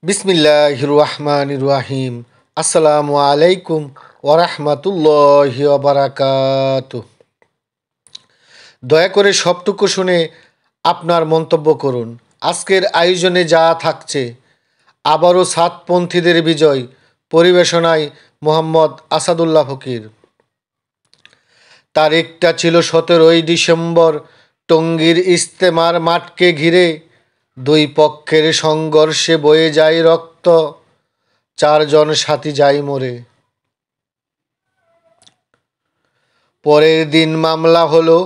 বিসমিল্লাহির রহমানির রহিম। আসসালামু আলাইকুম ওরহমতুল্লাহি ওবারাকাতুহ। দয়া করে সবটুকু শুনে আপনার মন্তব্য করুন। আজকের আয়োজনে যা থাকছে: আবারও সাতপন্থীদের বিজয়, পরিবেশনায় মোহাম্মদ আসাদুল্লাহ ফকির। তারিখটা ছিল 17ই ডিসেম্বর। টঙ্গীর ইজতেমার মাঠকে ঘিরে দুই পক্ষের সংঘর্ষে বয়ে যায় রক্ত, 4 জন সাথী যায় মরে। পরের দিন মামলা হলো,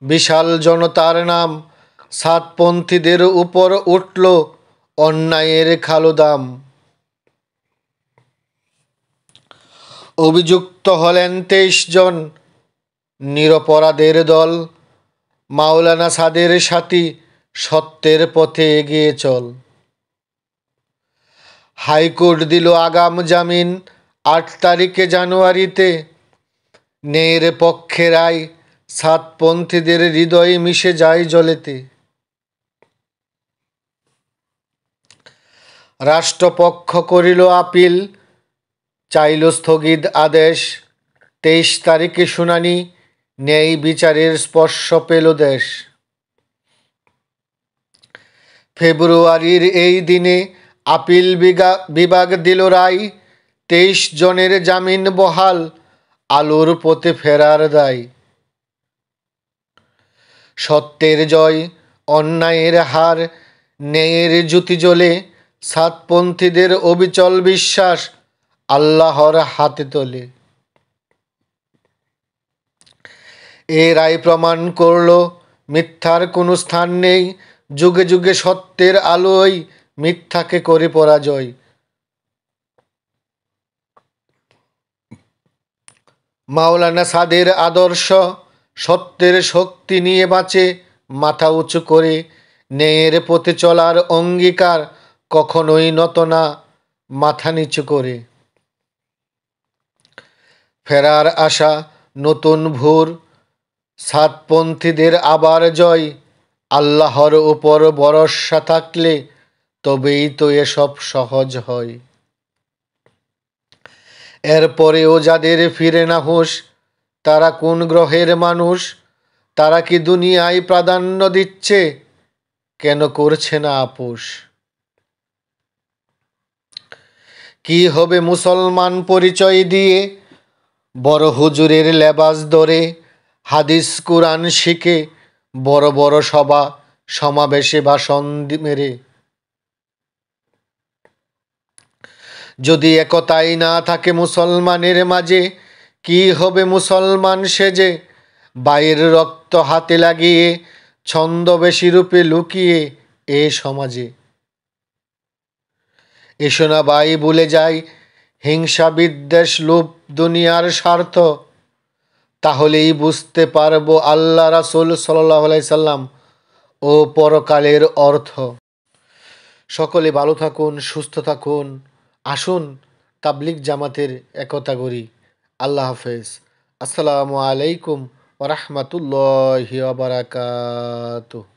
বিশাল জনতার নাম, সাতপন্থীদের উপর উঠল অন্যায়ের খালুদাম। অভিযুক্ত হলেন 23 জন, নিরপরাধের দল। মাওলানা সাদের সাথী, সত্যের পথে এগিয়ে চল। হাইকোর্ট দিল আগাম জামিন 8 তারিখে জানুয়ারিতে। ন্যায়ের পক্ষে রায়, সাতপন্থীদের হৃদয়ে মিশে যায় জলেতে। রাষ্ট্রপক্ষ করিল আপিল, চাইল স্থগিত আদেশ। 23 তারিখে শুনানি, ন্যায় বিচারের স্পর্শ পেল দেশ। ফেব্রুয়ারির এই দিনে আপিল বিভাগ দিল রায়, 23 জনের জামিন বহাল, আলোর পথে ফেরার দায়। সত্যের জয়, অন্যায়ের হার, ন্যায়ের জ্যোতি জ্বলে। সাতপন্থীদের অবিচল বিশ্বাস, আল্লাহর হাতে তোলে। এ রায় প্রমাণ করল, মিথ্যার কোনো স্থান নেই। যুগে যুগে সত্যের আলোয় মিথ্যাকে করে পরাজয়। মাওলানা সাদের আদর্শ, সত্যের শক্তি নিয়ে বাঁচে মাথা উঁচু করে। ন্যায়ের পথে চলার অঙ্গীকার, কখনোই নত না মাথা নিচু করে। ফেরার আশা, নতুন ভোর, সাতপন্থীদের আবার জয়। আল্লাহর উপর ভরসা থাকলে তবেই তো এসব সহজ হয়। এরপরেও যাদের ফিরে না হুঁশ, তারা কোন গ্রহের মানুষ? তারা কি দুনিয়ায় প্রাধান্য দিচ্ছে? কেন করছে না আপোষ? কি হবে মুসলমান পরিচয় দিয়ে, বড় হুজুরের লেবাস ধরে? হাদিস কুরআন শিখে বড় বড় সভা সমাবেশে ভাষণ মেরে? যদি একতাই না থাকে মুসলমানের মাঝে, কি হবে মুসলমান সেজে? ভাইয়ের রক্ত হাতে লাগিয়ে, ছন্দবেশী রূপে লুকিয়ে এ সমাজে। এসো না ভাই ভুলে যাই হিংসা বিদ্বেষ লোভ দুনিয়ার স্বার্থ। তাহলেই বুঝতে পারবো আল্লাহ রাসূল সাল্লাল্লাহু আলাইহি সাল্লাম ও পরকালের অর্থ। সকলে ভালো থাকুন, সুস্থ থাকুন। আসুন তাবলিগ জামাতের একতা গড়ি। আল্লাহ হাফেজ। আসসালামু আলাইকুম ওয়া রাহমাতুল্লাহি ওয়া বারাকাতুহু।